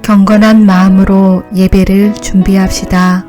경건한 마음으로 예배를 준비합시다.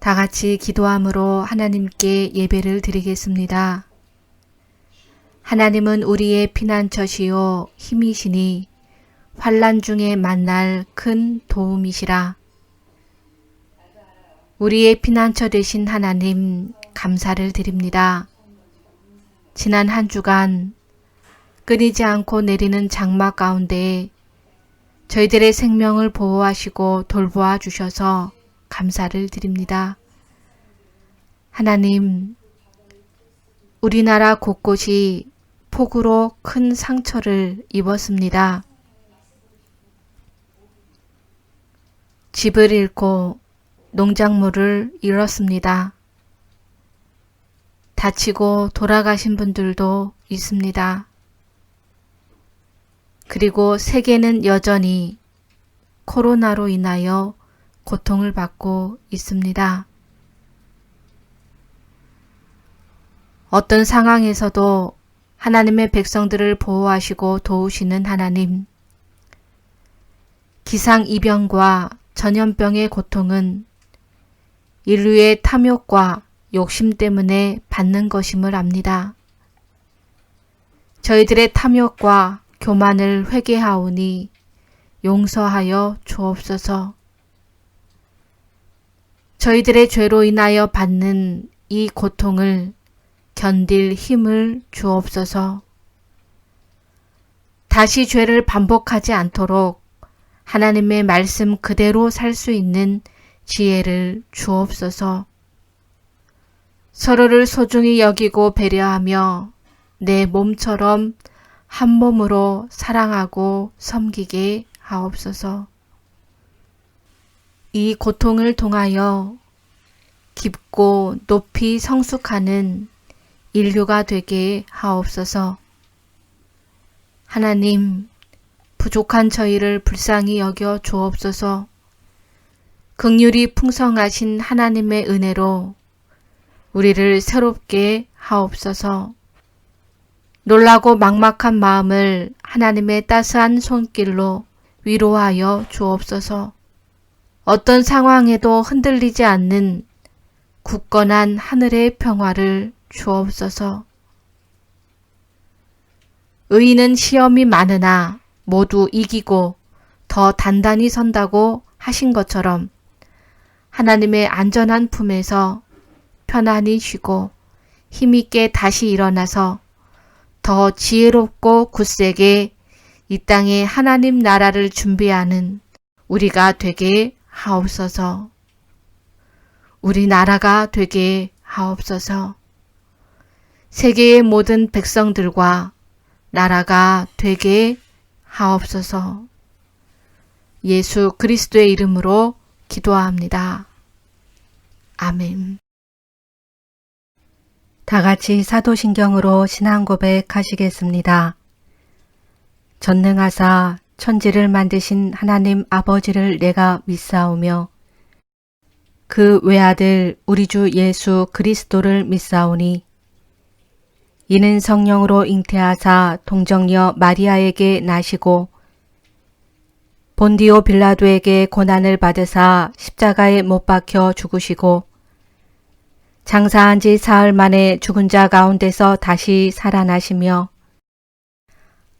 다 같이 기도함으로 하나님께 예배를 드리겠습니다. 하나님은 우리의 피난처시요 힘이시니 환난 중에 만날 큰 도움이시라. 우리의 피난처 되신 하나님 감사를 드립니다. 지난 한 주간 끊이지 않고 내리는 장마 가운데 저희들의 생명을 보호하시고 돌보아 주셔서 감사를 드립니다. 하나님, 우리나라 곳곳이 폭우로 큰 상처를 입었습니다. 집을 잃고 농작물을 잃었습니다. 다치고 돌아가신 분들도 있습니다. 그리고 세계는 여전히 코로나로 인하여 고통을 받고 있습니다. 어떤 상황에서도 하나님의 백성들을 보호하시고 도우시는 하나님, 기상이변과 전염병의 고통은 인류의 탐욕과 욕심 때문에 받는 것임을 압니다. 저희들의 탐욕과 교만을 회개하오니 용서하여 주옵소서. 저희들의 죄로 인하여 받는 이 고통을 견딜 힘을 주옵소서. 다시 죄를 반복하지 않도록 하나님의 말씀 그대로 살 수 있는 지혜를 주옵소서. 서로를 소중히 여기고 배려하며 내 몸처럼 한 몸으로 사랑하고 섬기게 하옵소서. 이 고통을 통하여 깊고 높이 성숙하는 인류가 되게 하옵소서. 하나님, 부족한 저희를 불쌍히 여겨 주옵소서. 긍휼이 풍성하신 하나님의 은혜로 우리를 새롭게 하옵소서. 놀라고 막막한 마음을 하나님의 따스한 손길로 위로하여 주옵소서. 어떤 상황에도 흔들리지 않는 굳건한 하늘의 평화를 주옵소서. 의인은 시험이 많으나 모두 이기고 더 단단히 선다고 하신 것처럼 하나님의 안전한 품에서 편안히 쉬고 힘있게 다시 일어나서 더 지혜롭고 굳세게 이 땅에 하나님 나라를 준비하는 우리가 되게 하옵소서. 우리 나라가 되게 하옵소서. 세계의 모든 백성들과 나라가 되게 하옵소서. 예수 그리스도의 이름으로 기도합니다. 아멘. 다 같이 사도신경으로 신앙 고백하시겠습니다. 전능하사 천지를 만드신 하나님 아버지를 내가 믿사오며 그 외아들 우리 주 예수 그리스도를 믿사오니 이는 성령으로 잉태하사 동정녀 마리아에게 나시고 본디오 빌라도에게 고난을 받으사 십자가에 못 박혀 죽으시고 장사한 지 사흘 만에 죽은 자 가운데서 다시 살아나시며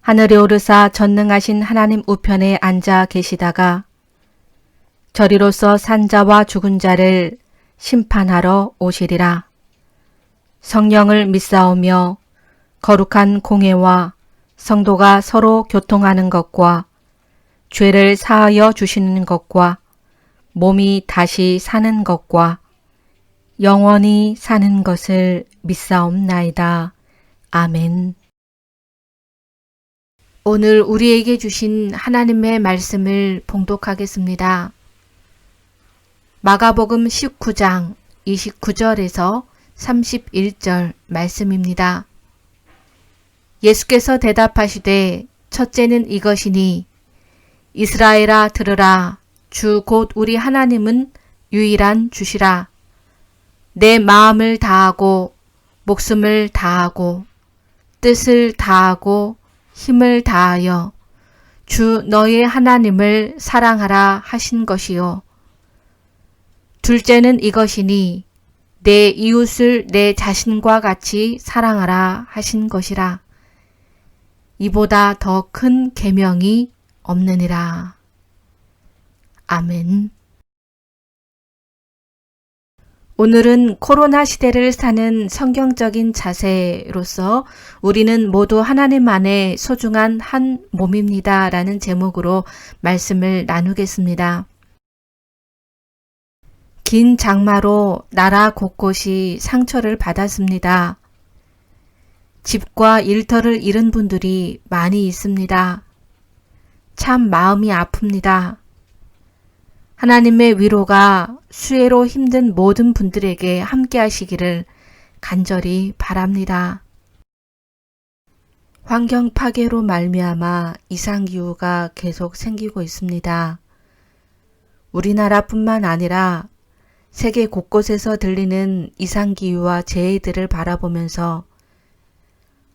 하늘에 오르사 전능하신 하나님 우편에 앉아 계시다가 저리로서 산 자와 죽은 자를 심판하러 오시리라. 성령을 믿사오며 거룩한 공회와 성도가 서로 교통하는 것과 죄를 사하여 주시는 것과 몸이 다시 사는 것과 영원히 사는 것을 믿사옵나이다. 아멘. 오늘 우리에게 주신 하나님의 말씀을 봉독하겠습니다. 마가복음 19장 29절에서 31절 말씀입니다. 예수께서 대답하시되 첫째는 이것이니 이스라엘아 들으라. 주 곧 우리 하나님은 유일한 주시라. 내 마음을 다하고 목숨을 다하고 뜻을 다하고 힘을 다하여 주 너의 하나님을 사랑하라 하신 것이요. 둘째는 이것이니 내 이웃을 내 자신과 같이 사랑하라 하신 것이라. 이보다 더 큰 계명이 없느니라. 아멘. 오늘은 코로나 시대를 사는 성경적인 자세로서 우리는 모두 하나님 안에 소중한 한 몸입니다. 라는 제목으로 말씀을 나누겠습니다. 긴 장마로 나라 곳곳이 상처를 받았습니다. 집과 일터를 잃은 분들이 많이 있습니다. 참 마음이 아픕니다. 하나님의 위로가 수혜로 힘든 모든 분들에게 함께 하시기를 간절히 바랍니다. 환경 파괴로 말미암아 이상기후가 계속 생기고 있습니다. 우리나라뿐만 아니라 세계 곳곳에서 들리는 이상기후와 재해들을 바라보면서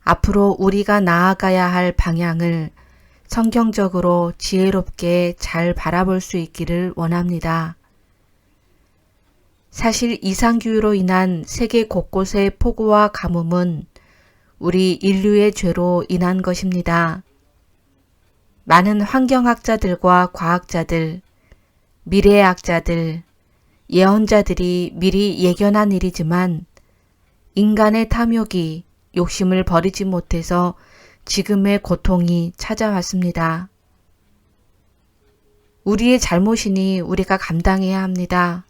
앞으로 우리가 나아가야 할 방향을 성경적으로 지혜롭게 잘 바라볼 수 있기를 원합니다. 사실 이상기후로 인한 세계 곳곳의 폭우와 가뭄은 우리 인류의 죄로 인한 것입니다. 많은 환경학자들과 과학자들, 미래학자들, 예언자들이 미리 예견한 일이지만 인간의 탐욕이 욕심을 버리지 못해서 지금의 고통이 찾아왔습니다. 우리의 잘못이니 우리가 감당해야 합니다.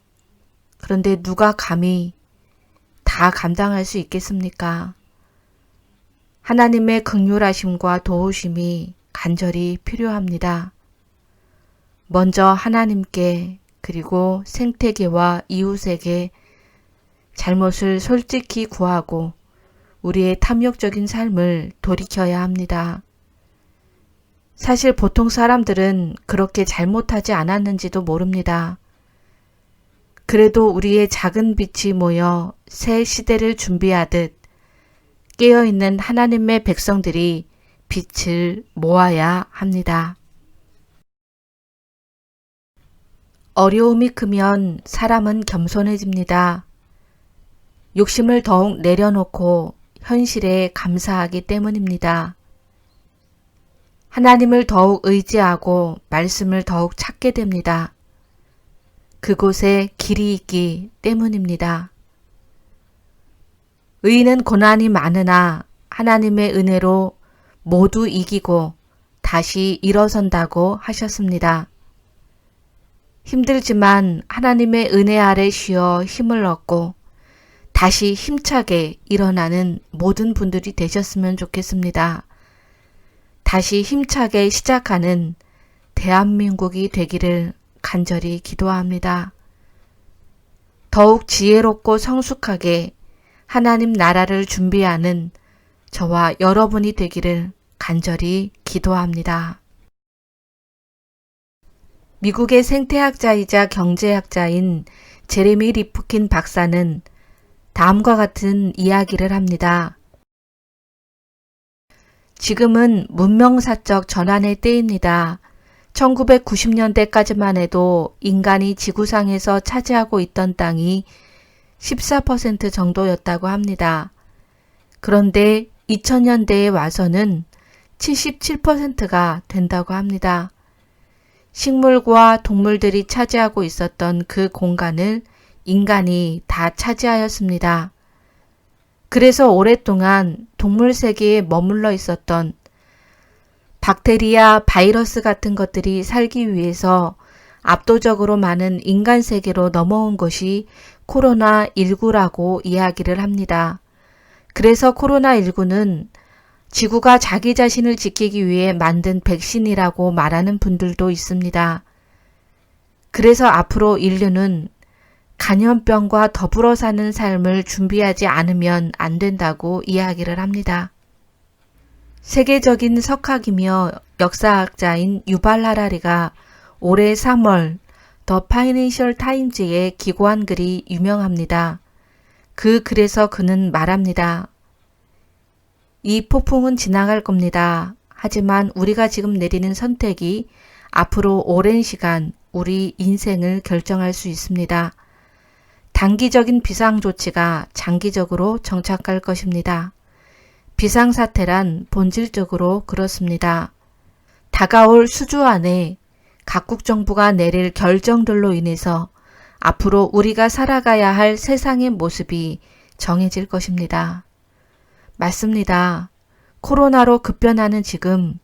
그런데 누가 감히 다 감당할 수 있겠습니까? 하나님의 긍휼하심과 도우심이 간절히 필요합니다. 먼저 하나님께 그리고 생태계와 이웃에게 잘못을 솔직히 구하고 우리의 탐욕적인 삶을 돌이켜야 합니다. 사실 보통 사람들은 그렇게 잘못하지 않았는지도 모릅니다. 그래도 우리의 작은 빛이 모여 새 시대를 준비하듯 깨어있는 하나님의 백성들이 빛을 모아야 합니다. 어려움이 크면 사람은 겸손해집니다. 욕심을 더욱 내려놓고 현실에 감사하기 때문입니다. 하나님을 더욱 의지하고 말씀을 더욱 찾게 됩니다. 그곳에 길이 있기 때문입니다. 의인은 고난이 많으나 하나님의 은혜로 모두 이기고 다시 일어선다고 하셨습니다. 힘들지만 하나님의 은혜 아래 쉬어 힘을 얻고 다시 힘차게 일어나는 모든 분들이 되셨으면 좋겠습니다. 다시 힘차게 시작하는 대한민국이 되기를 간절히 기도합니다. 더욱 지혜롭고 성숙하게 하나님 나라를 준비하는 저와 여러분이 되기를 간절히 기도합니다. 미국의 생태학자이자 경제학자인 제레미 리프킨 박사는 다음과 같은 이야기를 합니다. 지금은 문명사적 전환의 때입니다. 1990년대까지만 해도 인간이 지구상에서 차지하고 있던 땅이 14% 정도였다고 합니다. 그런데 2000년대에 와서는 77%가 된다고 합니다. 식물과 동물들이 차지하고 있었던 그 공간을 인간이 다 차지하였습니다. 그래서 오랫동안 동물 세계에 머물러 있었던 박테리아, 바이러스 같은 것들이 살기 위해서 압도적으로 많은 인간 세계로 넘어온 것이 코로나19라고 이야기를 합니다. 그래서 코로나19는 지구가 자기 자신을 지키기 위해 만든 백신이라고 말하는 분들도 있습니다. 그래서 앞으로 인류는 감염병과 더불어 사는 삶을 준비하지 않으면 안 된다고 이야기를 합니다. 세계적인 석학이며 역사학자인 유발 하라리가 올해 3월 더 파이낸셜 타임즈에 기고한 글이 유명합니다. 그 글에서 그는 말합니다. 이 폭풍은 지나갈 겁니다. 하지만 우리가 지금 내리는 선택이 앞으로 오랜 시간 우리 인생을 결정할 수 있습니다. 단기적인 비상조치가 장기적으로 정착할 것입니다. 비상사태란 본질적으로 그렇습니다. 다가올 수주 안에 각국 정부가 내릴 결정들로 인해서 앞으로 우리가 살아가야 할 세상의 모습이 정해질 것입니다. 맞습니다. 코로나로 급변하는 지금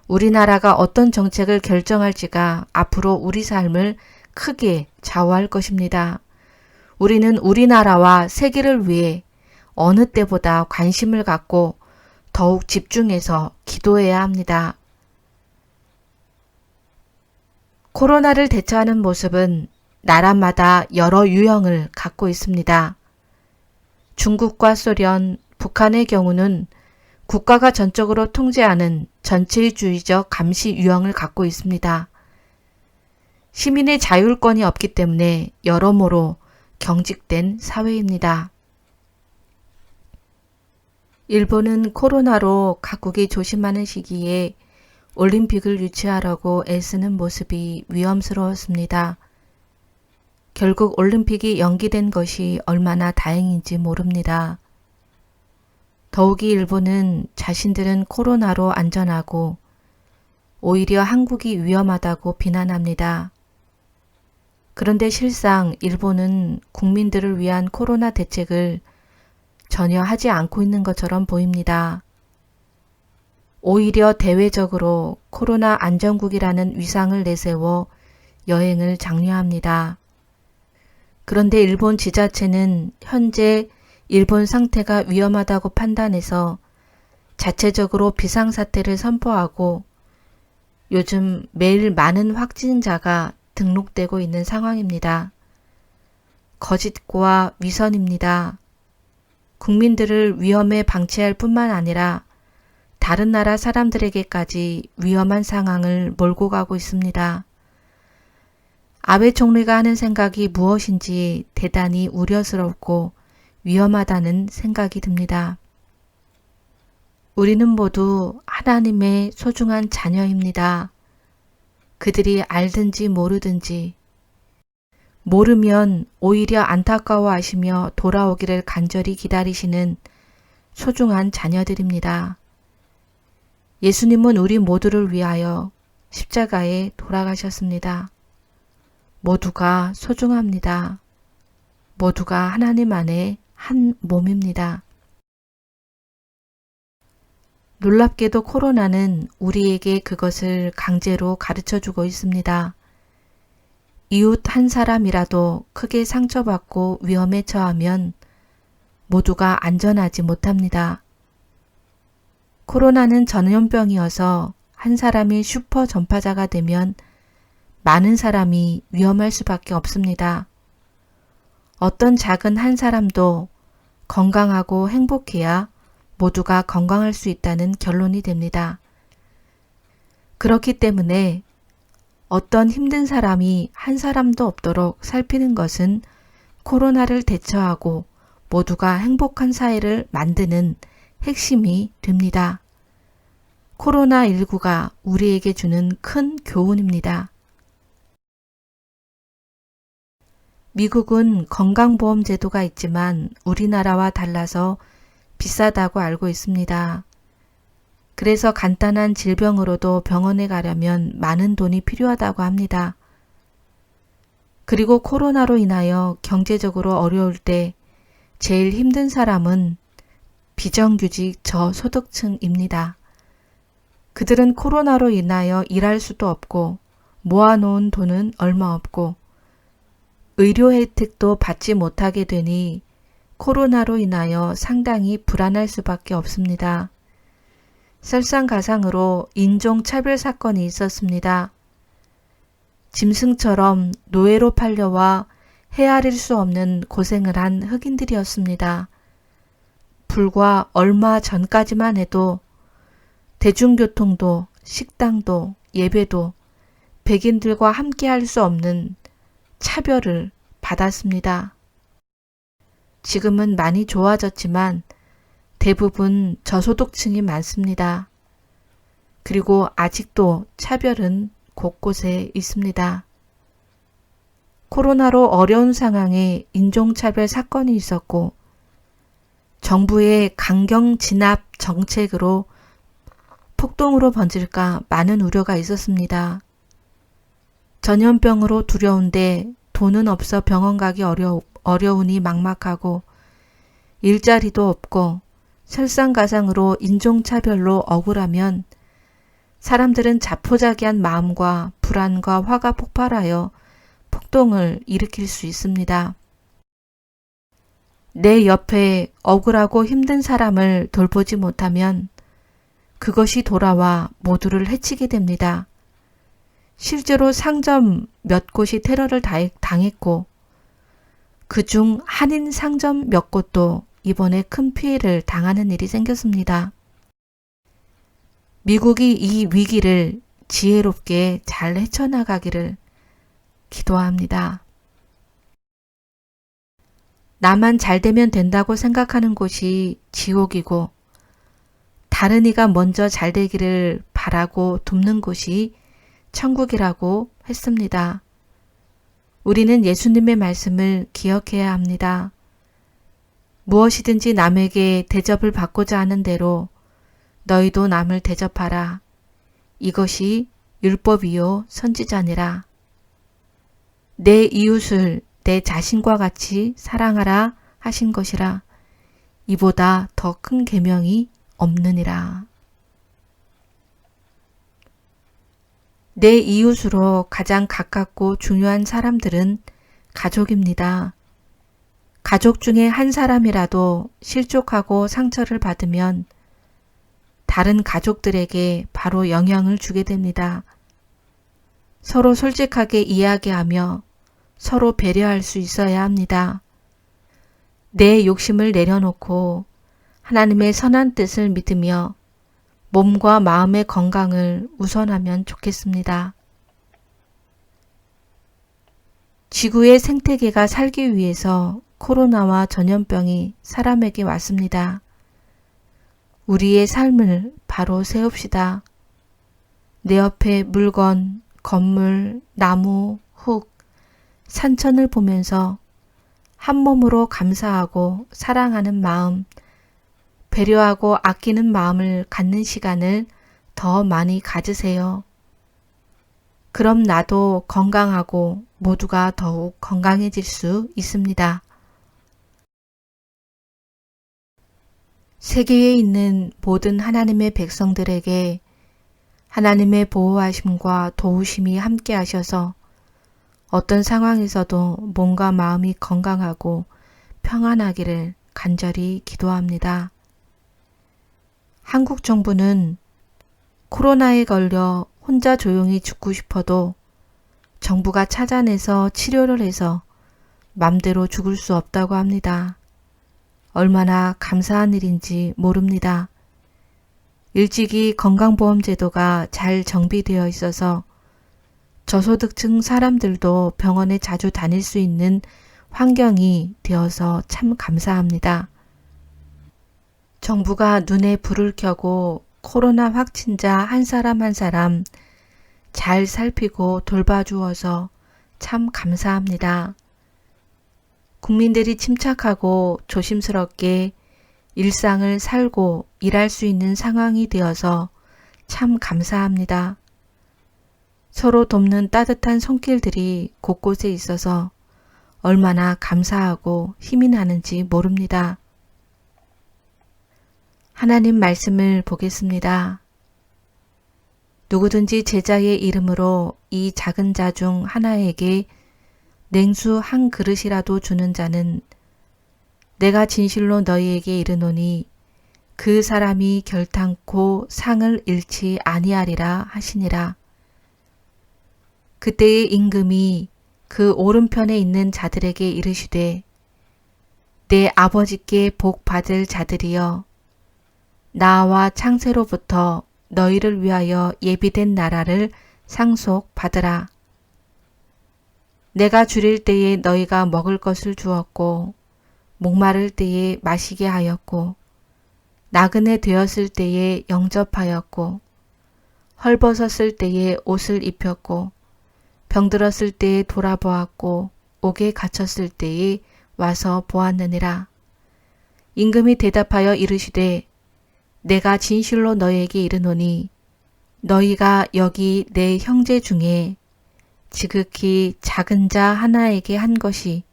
우리나라가 어떤 정책을 결정할지가 앞으로 우리 삶을 크게 좌우할 것입니다. 우리는 우리나라와 세계를 위해 어느 때보다 관심을 갖고 더욱 집중해서 기도해야 합니다. 코로나를 대처하는 모습은 나라마다 여러 유형을 갖고 있습니다. 중국과 소련, 북한의 경우는 국가가 전적으로 통제하는 전체주의적 감시 유형을 갖고 있습니다. 시민의 자율권이 없기 때문에 여러모로 경직된 사회입니다. 일본은 코로나로 각국이 조심하는 시기에 올림픽을 유치하려고 애쓰는 모습이 위험스러웠습니다. 결국 올림픽이 연기된 것이 얼마나 다행인지 모릅니다. 더욱이 일본은 자신들은 코로나로 안전하고 오히려 한국이 위험하다고 비난합니다. 그런데 실상 일본은 국민들을 위한 코로나 대책을 전혀 하지 않고 있는 것처럼 보입니다. 오히려 대외적으로 코로나 안전국이라는 위상을 내세워 여행을 장려합니다. 그런데 일본 지자체는 현재 일본 상태가 위험하다고 판단해서 자체적으로 비상사태를 선포하고 요즘 매일 많은 확진자가 등록되고 있는 상황입니다. 거짓과 위선입니다. 국민들을 위험에 방치할 뿐만 아니라 다른 나라 사람들에게까지 위험한 상황을 몰고 가고 있습니다. 아베 총리가 하는 생각이 무엇인지 대단히 우려스럽고 위험하다는 생각이 듭니다. 우리는 모두 하나님의 소중한 자녀입니다. 그들이 알든지 모르든지 모르면 오히려 안타까워하시며 돌아오기를 간절히 기다리시는 소중한 자녀들입니다. 예수님은 우리 모두를 위하여 십자가에 돌아가셨습니다. 모두가 소중합니다. 모두가 하나님 안에 한 몸입니다. 놀랍게도 코로나는 우리에게 그것을 강제로 가르쳐주고 있습니다. 이웃 한 사람이라도 크게 상처받고 위험에 처하면 모두가 안전하지 못합니다. 코로나는 전염병이어서 한 사람이 슈퍼 전파자가 되면 많은 사람이 위험할 수밖에 없습니다. 어떤 작은 한 사람도 건강하고 행복해야 모두가 건강할 수 있다는 결론이 됩니다. 그렇기 때문에 어떤 힘든 사람이 한 사람도 없도록 살피는 것은 코로나를 대처하고 모두가 행복한 사회를 만드는 핵심이 됩니다. 코로나19가 우리에게 주는 큰 교훈입니다. 미국은 건강보험 제도가 있지만 우리나라와 달라서 비싸다고 알고 있습니다. 그래서 간단한 질병으로도 병원에 가려면 많은 돈이 필요하다고 합니다. 그리고 코로나로 인하여 경제적으로 어려울 때 제일 힘든 사람은 비정규직 저소득층입니다. 그들은 코로나로 인하여 일할 수도 없고 모아놓은 돈은 얼마 없고 의료 혜택도 받지 못하게 되니 코로나로 인하여 상당히 불안할 수밖에 없습니다. 설상가상으로 인종차별 사건이 있었습니다. 짐승처럼 노예로 팔려와 헤아릴 수 없는 고생을 한 흑인들이었습니다. 불과 얼마 전까지만 해도 대중교통도 식당도 예배도 백인들과 함께 할 수 없는 차별을 받았습니다. 지금은 많이 좋아졌지만 대부분 저소득층이 많습니다. 그리고 아직도 차별은 곳곳에 있습니다. 코로나로 어려운 상황에 인종차별 사건이 있었고 정부의 강경 진압 정책으로 폭동으로 번질까 많은 우려가 있었습니다. 전염병으로 두려운데 돈은 없어 병원 가기 어려우니 막막하고 일자리도 없고 설상가상으로 인종차별로 억울하면 사람들은 자포자기한 마음과 불안과 화가 폭발하여 폭동을 일으킬 수 있습니다. 내 옆에 억울하고 힘든 사람을 돌보지 못하면 그것이 돌아와 모두를 해치게 됩니다. 실제로 상점 몇 곳이 테러를 당했고 그중 한인 상점 몇 곳도 이번에 큰 피해를 당하는 일이 생겼습니다. 미국이 이 위기를 지혜롭게 잘 헤쳐나가기를 기도합니다. 나만 잘 되면 된다고 생각하는 곳이 지옥이고 다른 이가 먼저 잘 되기를 바라고 돕는 곳이 천국이라고 했습니다. 우리는 예수님의 말씀을 기억해야 합니다. 무엇이든지 남에게 대접을 받고자 하는 대로 너희도 남을 대접하라. 이것이 율법이요 선지자니라. 내 이웃을 내 자신과 같이 사랑하라 하신 것이라. 이보다 더 큰 계명이 없느니라. 내 이웃으로 가장 가깝고 중요한 사람들은 가족입니다. 가족 중에 한 사람이라도 실족하고 상처를 받으면 다른 가족들에게 바로 영향을 주게 됩니다. 서로 솔직하게 이야기하며 서로 배려할 수 있어야 합니다. 내 욕심을 내려놓고 하나님의 선한 뜻을 믿으며 몸과 마음의 건강을 우선하면 좋겠습니다. 지구의 생태계가 살기 위해서 코로나와 전염병이 사람에게 왔습니다. 우리의 삶을 바로 세웁시다. 내 옆에 물건, 건물, 나무, 흙, 산천을 보면서 한 몸으로 감사하고 사랑하는 마음, 배려하고 아끼는 마음을 갖는 시간을 더 많이 가지세요. 그럼 나도 건강하고 모두가 더욱 건강해질 수 있습니다. 세계에 있는 모든 하나님의 백성들에게 하나님의 보호하심과 도우심이 함께 하셔서 어떤 상황에서도 몸과 마음이 건강하고 평안하기를 간절히 기도합니다. 한국 정부는 코로나에 걸려 혼자 조용히 죽고 싶어도 정부가 찾아내서 치료를 해서 맘대로 죽을 수 없다고 합니다. 얼마나 감사한 일인지 모릅니다. 일찍이 건강보험제도가 잘 정비되어 있어서 저소득층 사람들도 병원에 자주 다닐 수 있는 환경이 되어서 참 감사합니다. 정부가 눈에 불을 켜고 코로나 확진자 한 사람 한 사람 잘 살피고 돌봐주어서 참 감사합니다. 국민들이 침착하고 조심스럽게 일상을 살고 일할 수 있는 상황이 되어서 참 감사합니다. 서로 돕는 따뜻한 손길들이 곳곳에 있어서 얼마나 감사하고 힘이 나는지 모릅니다. 하나님 말씀을 보겠습니다. 누구든지 제자의 이름으로 이 작은 자 중 하나에게 냉수 한 그릇이라도 주는 자는 내가 진실로 너희에게 이르노니 그 사람이 결탄코 상을 잃지 아니하리라 하시니라. 그때의 임금이 그 오른편에 있는 자들에게 이르시되 내 아버지께 복 받을 자들이여 나와 창세로부터 너희를 위하여 예비된 나라를 상속받으라. 내가 줄일 때에 너희가 먹을 것을 주었고 목마를 때에 마시게 하였고 나그네 되었을 때에 영접하였고 헐벗었을 때에 옷을 입혔고 병들었을 때에 돌아보았고 옥에 갇혔을 때에 와서 보았느니라. 임금이 대답하여 이르시되 내가 진실로 너희에게 이르노니 너희가 여기 내 형제 중에 지극히 작은 자 하나에게 한 것이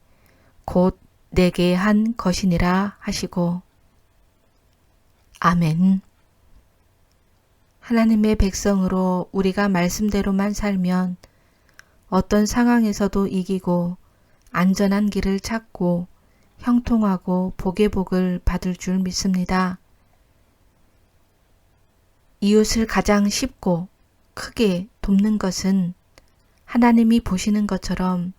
곧 내게 한 것이니라 하시고. 아멘. 하나님의 백성으로 우리가 말씀대로만 살면 어떤 상황에서도 이기고 안전한 길을 찾고 형통하고 복의 복을 받을 줄 믿습니다. 이웃을 가장 쉽고 크게 돕는 것은 하나님이 보시는 것처럼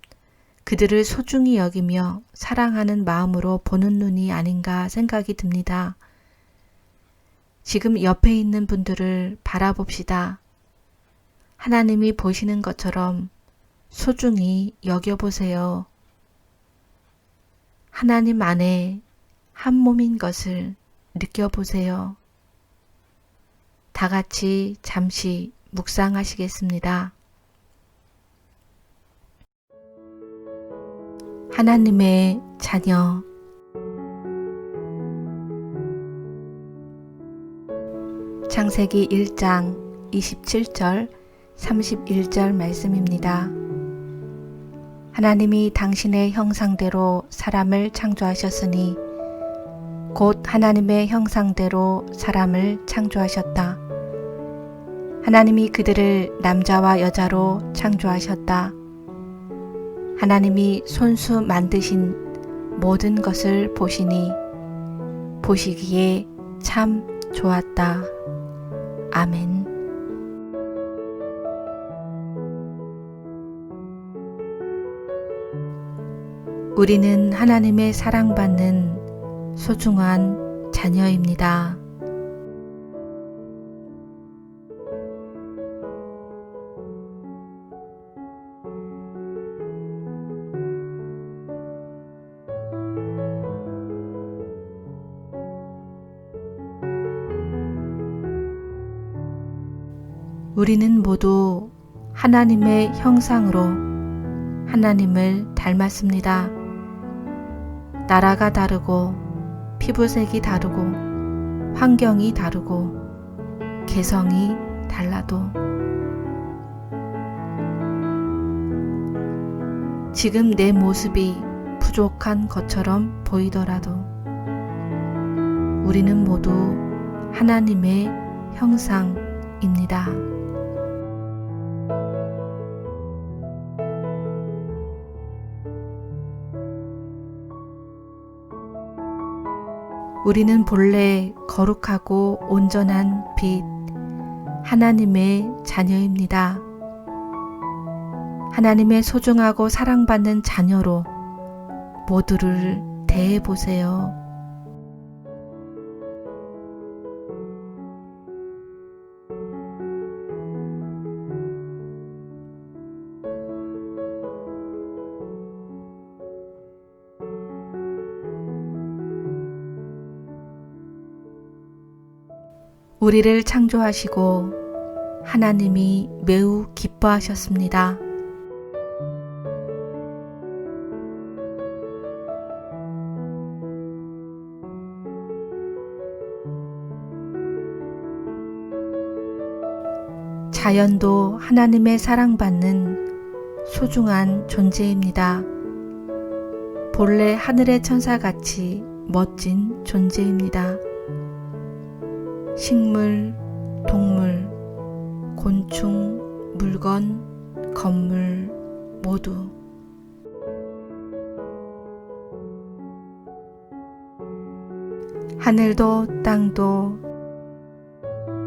그들을 소중히 여기며 사랑하는 마음으로 보는 눈이 아닌가 생각이 듭니다. 지금 옆에 있는 분들을 바라봅시다. 하나님이 보시는 것처럼 소중히 여겨보세요. 하나님 안에 한 몸인 것을 느껴보세요. 다 같이 잠시 묵상하시겠습니다. 하나님의 자녀. 창세기 1장 27절 31절 말씀입니다. 하나님이 당신의 형상대로 사람을 창조하셨으니 곧 하나님의 형상대로 사람을 창조하셨다. 하나님이 그들을 남자와 여자로 창조하셨다. 하나님이 손수 만드신 모든 것을 보시니 보시기에 참 좋았다. 아멘. 우리는 하나님의 사랑받는 소중한 자녀입니다. 우리는 모두 하나님의 형상으로 하나님을 닮았습니다. 나라가 다르고 피부색이 다르고 환경이 다르고 개성이 달라도 지금 내 모습이 부족한 것처럼 보이더라도 우리는 모두 하나님의 형상입니다. 우리는 본래 거룩하고 온전한 빛, 하나님의 자녀입니다. 하나님의 소중하고 사랑받는 자녀로 모두를 대해보세요. 우리를 창조하시고 하나님이 매우 기뻐하셨습니다. 자연도 하나님의 사랑받는 소중한 존재입니다. 본래 하늘의 천사같이 멋진 존재입니다. 식물, 동물, 곤충, 물건, 건물 모두 하늘도 땅도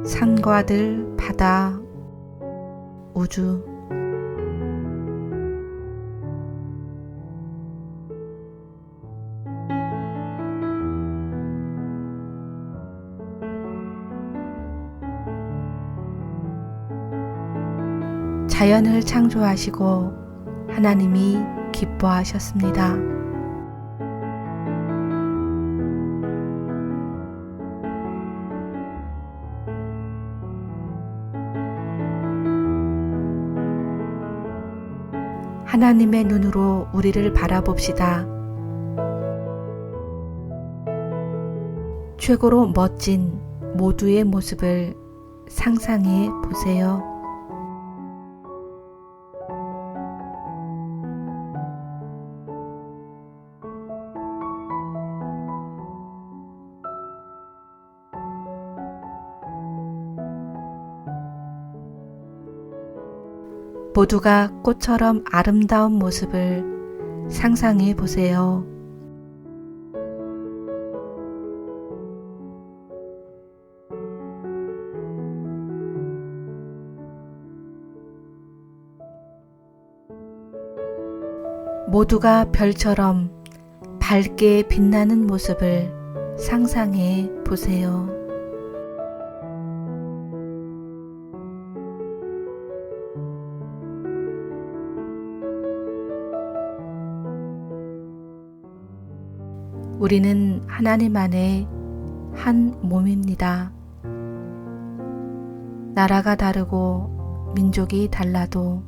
산과 들, 바다, 우주 자연을 창조하시고 하나님이 기뻐하셨습니다. 하나님의 눈으로 우리를 바라봅시다. 최고로 멋진 모두의 모습을 상상해 보세요. 모두가 꽃처럼 아름다운 모습을 상상해 보세요. 모두가 별처럼 밝게 빛나는 모습을 상상해 보세요. 우리는 하나님 안에 한 몸입니다. 나라가 다르고 민족이 달라도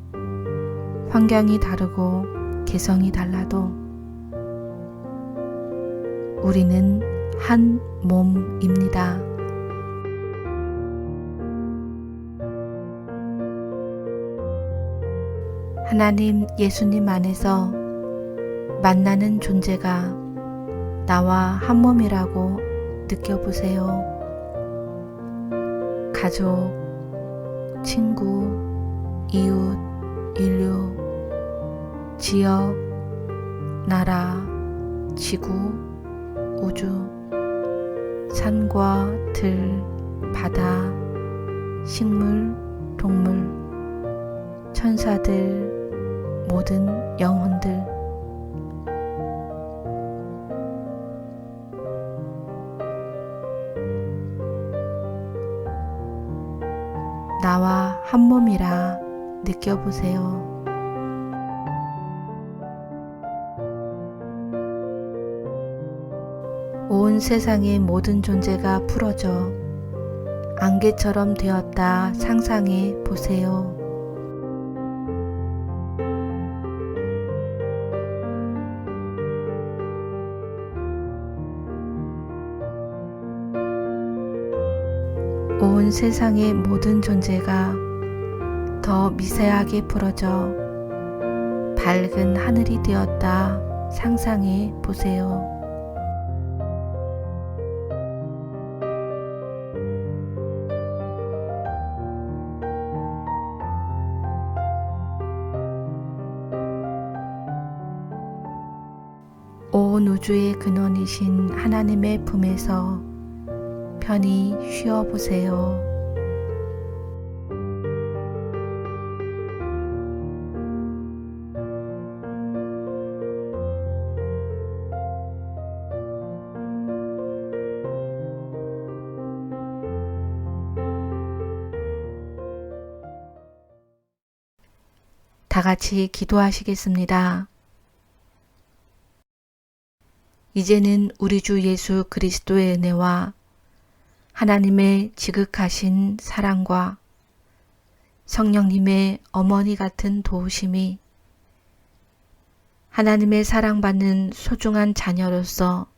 환경이 다르고 개성이 달라도 우리는 한 몸입니다. 하나님 예수님 안에서 만나는 존재가 나와 한 몸이라고 느껴보세요. 가족, 친구, 이웃, 인류, 지역, 나라, 지구, 우주, 산과 들, 바다, 식물, 동물, 천사들, 모든 영혼들 나와 한 몸이라 느껴보세요. 온 세상의 모든 존재가 풀어져 안개처럼 되었다 상상해 보세요. 온 세상의 모든 존재가 더 미세하게 풀어져 밝은 하늘이 되었다 상상해 보세요. 온 우주의 근원이신 하나님의 품에서 편히 쉬어보세요. 다 같이 기도하시겠습니다. 이제는 우리 주 예수 그리스도의 은혜와 하나님의 지극하신 사랑과 성령님의 어머니 같은 도우심이 하나님의 사랑받는 소중한 자녀로서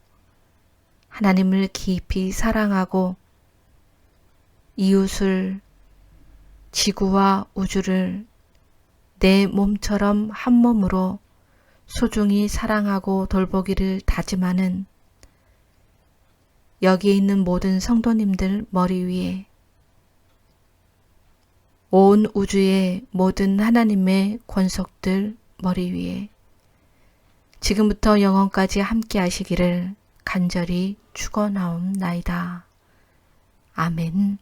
하나님을 깊이 사랑하고 이웃을, 지구와 우주를 내 몸처럼 한 몸으로 소중히 사랑하고 돌보기를 다짐하는 여기에 있는 모든 성도님들 머리 위에 온 우주의 모든 하나님의 권속들 머리 위에 지금부터 영원까지 함께 하시기를 간절히 축원하옵나이다. 아멘.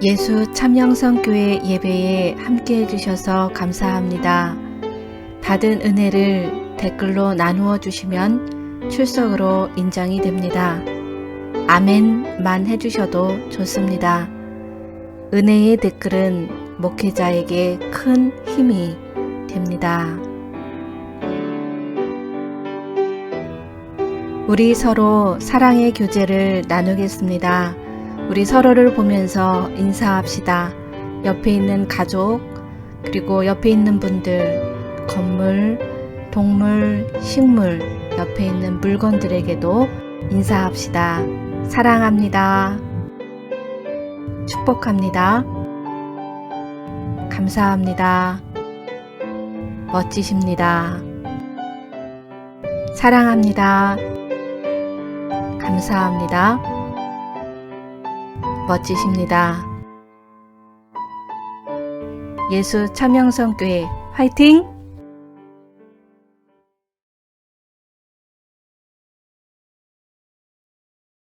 예수 참영성교회 예배에 함께 해주셔서 감사합니다. 받은 은혜를 댓글로 나누어 주시면 출석으로 인정이 됩니다. 아멘만 해주셔도 좋습니다. 은혜의 댓글은 목회자에게 큰 힘이 됩니다. 우리 서로 사랑의 교제를 나누겠습니다. 우리 서로를 보면서 인사합시다. 옆에 있는 가족, 그리고 옆에 있는 분들, 건물, 동물, 식물, 옆에 있는 물건들에게도 인사합시다. 사랑합니다. 축복합니다. 감사합니다. 멋지십니다. 사랑합니다. 감사합니다. 멋지십니다. 예수 참영성교회 화이팅!